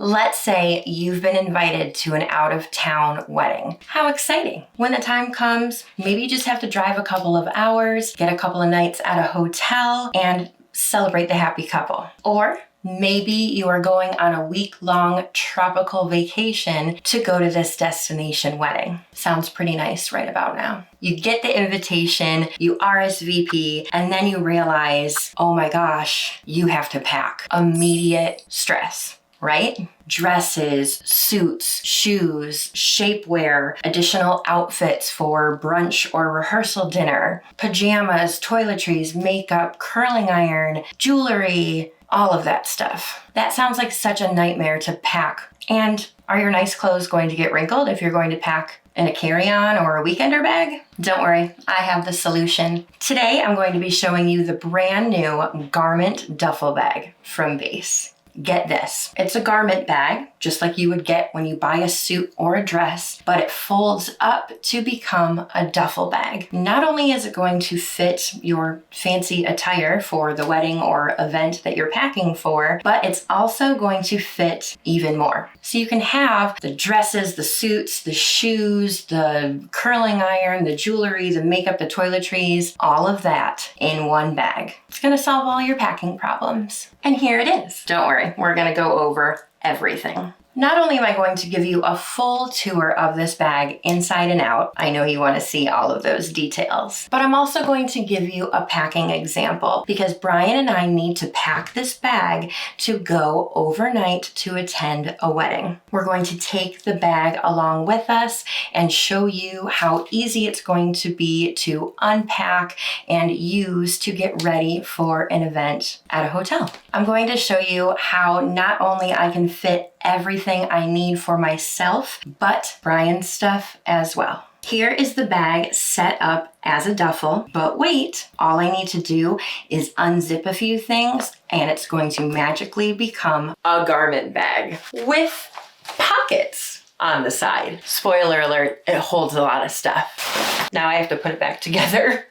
Let's say you've been invited to an out-of-town wedding. How exciting. When the time comes, maybe you just have to drive a couple of hours, get a couple of nights at a hotel, and celebrate the happy couple. Or maybe you are going on a week-long tropical vacation to go to this destination wedding. Sounds pretty nice right about now. You get the invitation, you RSVP, and then you realize, oh my gosh, you have to pack. Immediate stress, right? Dresses, suits, shoes, shapewear, additional outfits for brunch or rehearsal dinner, pajamas, toiletries, makeup, curling iron, jewelry, all of that stuff. That sounds like such a nightmare to pack. And are your nice clothes going to get wrinkled if you're going to pack in a carry-on or a weekender bag? Don't worry, I have the solution. Today, I'm going to be showing you the brand new Garment Duffel bag from BÉIS. Get this. It's a garment bag, just like you would get when you buy a suit or a dress, but it folds up to become a duffel bag. Not only is it going to fit your fancy attire for the wedding or event that you're packing for, but it's also going to fit even more. So you can have the dresses, the suits, the shoes, the curling iron, the jewelry, the makeup, the toiletries, all of that in one bag. It's going to solve all your packing problems. And here it is. Don't worry, we're going to go over everything. Not only am I going to give you a full tour of this bag inside and out, I know you want to see all of those details, but I'm also going to give you a packing example because Brian and I need to pack this bag to go overnight to attend a wedding. We're going to take the bag along with us and show you how easy it's going to be to unpack and use to get ready for an event at a hotel. I'm going to show you how not only I can fit everything I need for myself, but Brian's stuff as well. Here is the bag set up as a duffel, but wait, all I need to do is unzip a few things and it's going to magically become a garment bag with pockets on the side. Spoiler alert, it holds a lot of stuff. Now I have to put it back together.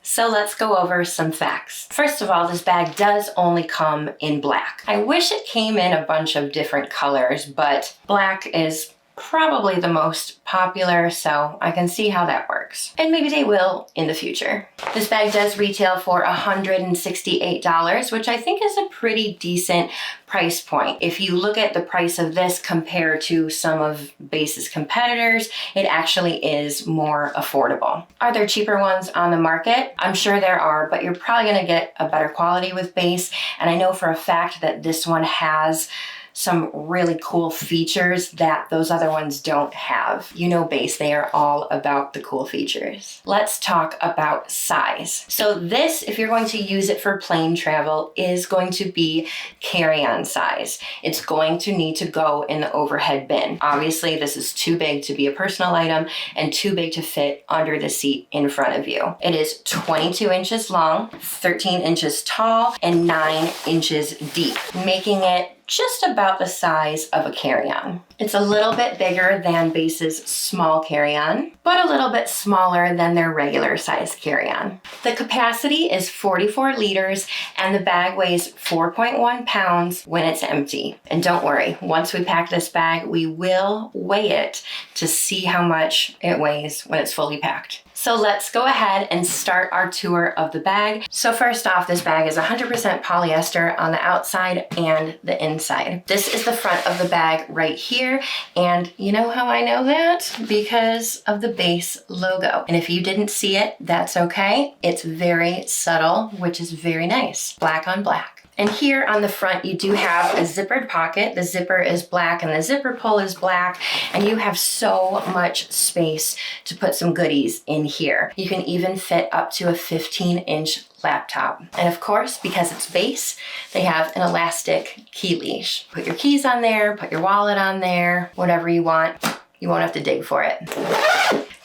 So let's go over some facts. First of all, this bag does only come in black. I wish it came in a bunch of different colors, but black is probably the most popular, so I can see how that works. And maybe they will in the future. This bag does retail for $168, which I think is a pretty decent price point. If you look at the price of this compared to some of BÉIS's competitors, it actually is more affordable. Are there cheaper ones on the market? I'm sure there are, but you're probably gonna get a better quality with BÉIS, and I know for a fact that this one has some really cool features that those other ones don't have. You know BÉIS, they are all about the cool features. Let's talk about size. So this, if you're going to use it for plane travel, is going to be carry-on size. It's going to need to go in the overhead bin. Obviously, this is too big to be a personal item and too big to fit under the seat in front of you. It is 22 inches long, 13 inches tall, and 9 inches deep, making it just about the size of a carry-on. It's a little bit bigger than BÉIS's small carry-on, but a little bit smaller than their regular size carry-on. The capacity is 44 liters and the bag weighs 4.1 pounds when it's empty. And don't worry, once we pack this bag, we will weigh it to see how much it weighs when it's fully packed. So let's go ahead and start our tour of the bag. So first off, this bag is 100% polyester on the outside and the inside. This is the front of the bag right here. And you know how I know that? Because of the BÉIS logo. And if you didn't see it, that's okay. It's very subtle, which is very nice. Black on black. And here on the front, you do have a zippered pocket. The zipper is black and the zipper pull is black, and you have so much space to put some goodies in here. You can even fit up to a 15-inch laptop. And of course, because it's BÉIS, they have an elastic key leash. Put your keys on there, put your wallet on there, whatever you want. You won't have to dig for it.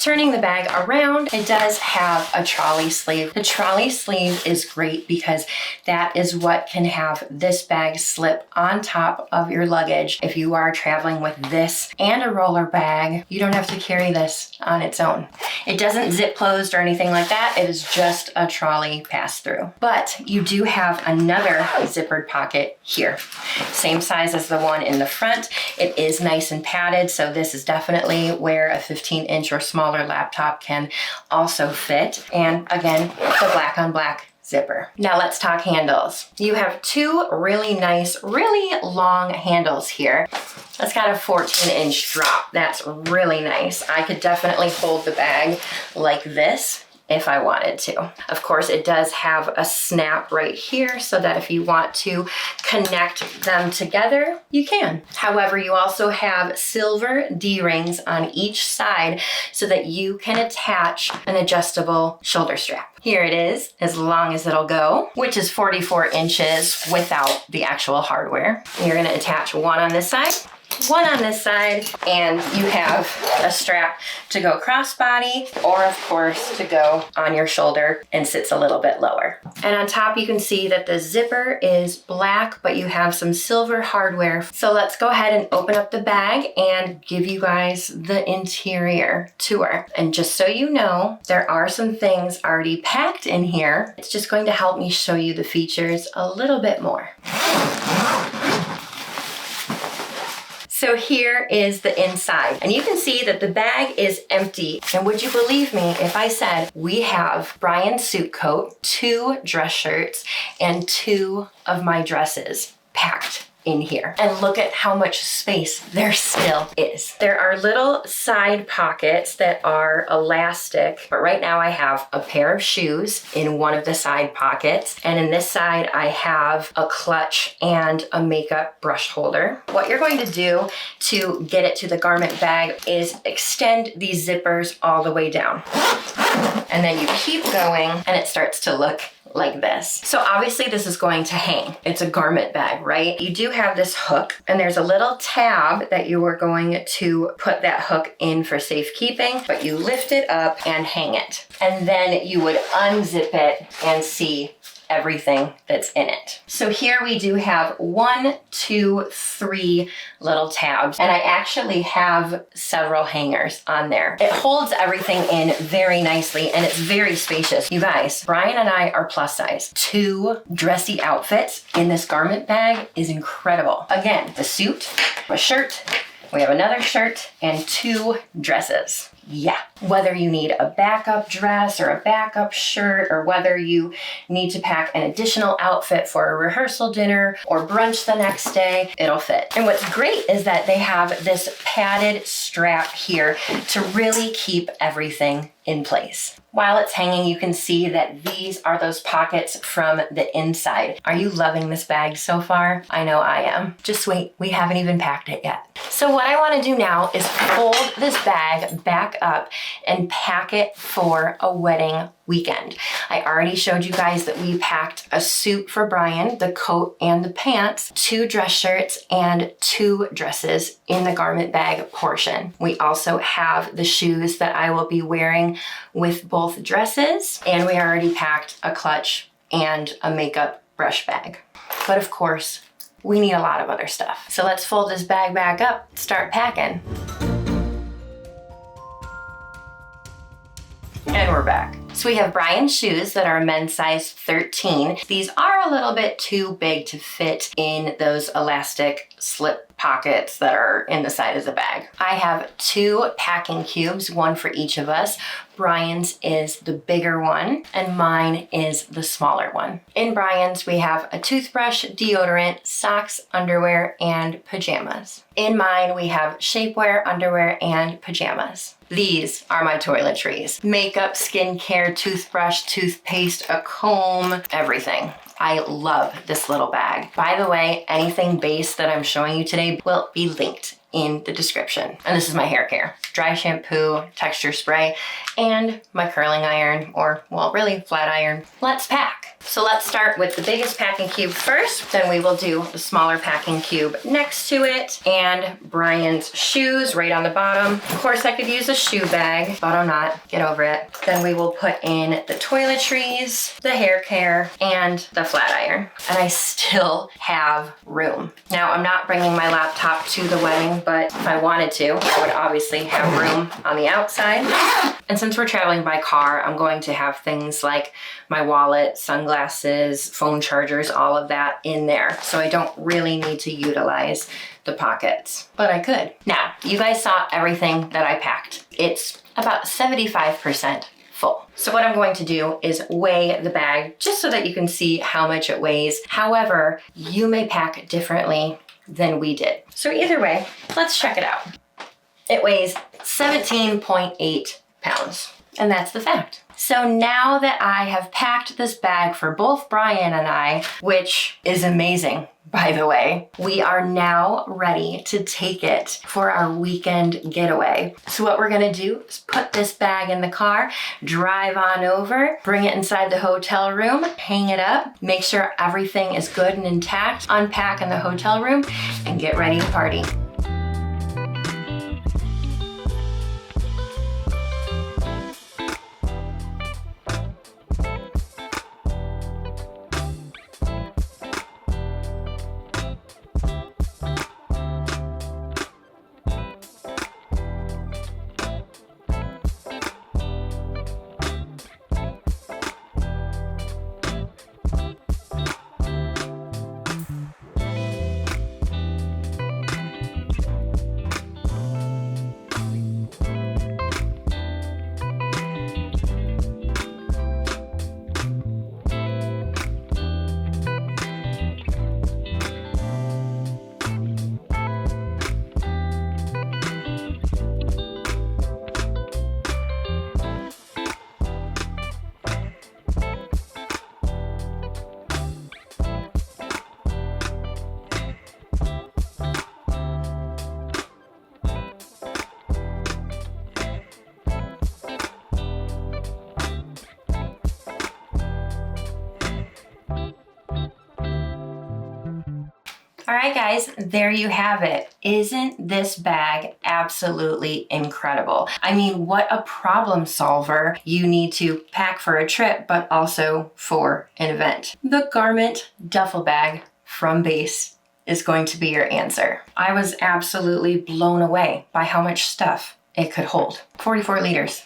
Turning the bag around, it does have a trolley sleeve. The trolley sleeve is great because that is what can have this bag slip on top of your luggage. If you are traveling with this and a roller bag, you don't have to carry this on its own. It doesn't zip closed or anything like that. It is just a trolley pass-through. But you do have another zippered pocket here. Same size as the one in the front. It is nice and padded, so this is definitely where a 15-inch or smaller laptop can also fit. And again, the black on black zipper. Now let's talk handles. You have two really nice, really long handles here. It's got a 14-inch drop. That's really nice. I could definitely hold the bag like this if I wanted to. Of course, it does have a snap right here so that if you want to connect them together, you can. However, you also have silver D-rings on each side so that you can attach an adjustable shoulder strap. Here it is, as long as it'll go, which is 44 inches without the actual hardware. You're gonna attach one on this side, one on this side, and you have a strap to go crossbody, or of course to go on your shoulder and sits a little bit lower. And on top you can see that the zipper is black, but you have some silver hardware. So let's go ahead and open up the bag and give you guys the interior tour. And just so you know, there are some things already packed in here. It's just going to help me show you the features a little bit more. So here is the inside, and you can see that the bag is empty. And would you believe me if I said we have Brian's suit coat, 2 dress shirts, and 2 of my dresses packed in here. And look at how much space there still is. There are little side pockets that are elastic, but right now I have a pair of shoes in one of the side pockets, and in this side I have a clutch and a makeup brush holder. What you're going to do to get it to the garment bag is extend these zippers all the way down. And then you keep going and it starts to look like this. So obviously this is going to hang. It's a garment bag, right? You do have this hook, and there's a little tab that you are going to put that hook in for safekeeping, but you lift it up and hang it. And then you would unzip it and see everything that's in it. So here we do have 1, 2, 3 little tabs, and I actually have several hangers on there. It holds everything in very nicely, and it's very spacious. You guys, Brian and I are plus size. 2 dressy outfits in this garment bag is incredible. Again, the suit, a shirt, we have another shirt, and 2 dresses. Yeah, whether you need a backup dress or a backup shirt, or whether you need to pack an additional outfit for a rehearsal dinner or brunch the next day, it'll fit. And what's great is that they have this padded strap here to really keep everything in place. While it's hanging, you can see that these are those pockets from the inside. Are you loving this bag so far? I know I am. Just wait, we haven't even packed it yet. So what I want to do now is fold this bag back up and pack it for a wedding weekend. I already showed you guys that we packed a suit for Brian, the coat and the pants, 2 dress shirts, and 2 dresses in the garment bag portion. We also have the shoes that I will be wearing with both dresses, and we already packed a clutch and a makeup brush bag. But of course, we need a lot of other stuff. So let's fold this bag back up, start packing. And we're back. So we have Brian's shoes that are men's size 13. These are a little bit too big to fit in those elastic slip pockets that are in the side of the bag. I have 2 packing cubes, 1 for each of us. Brian's is the bigger one, and mine is the smaller one. In Brian's, we have a toothbrush, deodorant, socks, underwear, and pajamas. In mine, we have shapewear, underwear, and pajamas. These are my toiletries. Makeup, skincare, toothbrush, toothpaste, a comb, everything. I love this little bag. By the way, anything BÉIS that I'm showing you today will be linked in the description. And this is my hair care. Dry shampoo, texture spray, and my curling iron, or well, really flat iron. Let's pack. So let's start with the biggest packing cube first. Then we will do the smaller packing cube next to it, and Brian's shoes right on the bottom. Of course, I could use a shoe bag, but I'm not. Get over it. Then we will put in the toiletries, the hair care, and the flat iron. And I still have room. Now, I'm not bringing my laptop to the wedding, but if I wanted to, I would obviously have room on the outside. And since we're traveling by car, I'm going to have things like my wallet, sunglasses, phone chargers, all of that in there. So I don't really need to utilize the pockets, but I could. Now, you guys saw everything that I packed. It's about 75% full. So what I'm going to do is weigh the bag just so that you can see how much it weighs. However, you may pack differently than we did. So either way, let's check it out. It weighs 17.8 pounds, and that's the fact. So now that I have packed this bag for both Brian and I, which is amazing, by the way, we are now ready to take it for our weekend getaway. So what we're gonna do is put this bag in the car, drive on over, bring it inside the hotel room, hang it up, make sure everything is good and intact, unpack in the hotel room, and get ready to party. All right, guys, there you have it. Isn't this bag absolutely incredible? I mean, what a problem solver you need to pack for a trip, but also for an event. The Garment Duffel bag from BÉIS is going to be your answer. I was absolutely blown away by how much stuff it could hold. 44 liters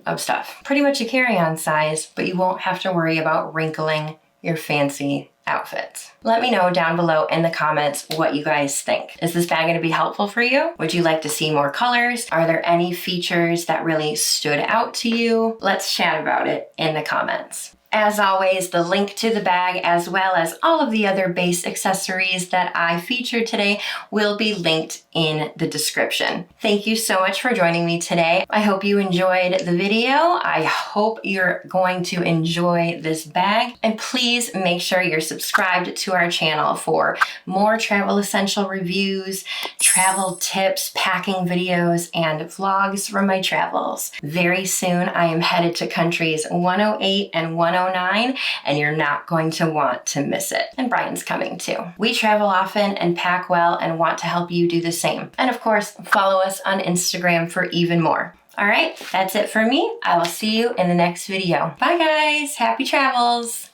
of stuff. Pretty much a carry-on size, but you won't have to worry about wrinkling your fancy outfits. Let me know down below in the comments what you guys think. Is this bag going to be helpful for you? Would you like to see more colors? Are there any features that really stood out to you? Let's chat about it in the comments. As always, the link to the bag as well as all of the other BÉIS accessories that I featured today will be linked in the description. Thank you so much for joining me today. I hope you enjoyed the video. I hope you're going to enjoy this bag. And please make sure you're subscribed to our channel for more travel essential reviews, travel tips, packing videos, and vlogs from my travels. Very soon, I am headed to countries 108 and 109, and you're not going to want to miss it. And Brian's coming too. We travel often and pack well and want to help you do the same. And of course, follow us on Instagram for even more. All right, that's it for me. I will see you in the next video. Bye guys, happy travels.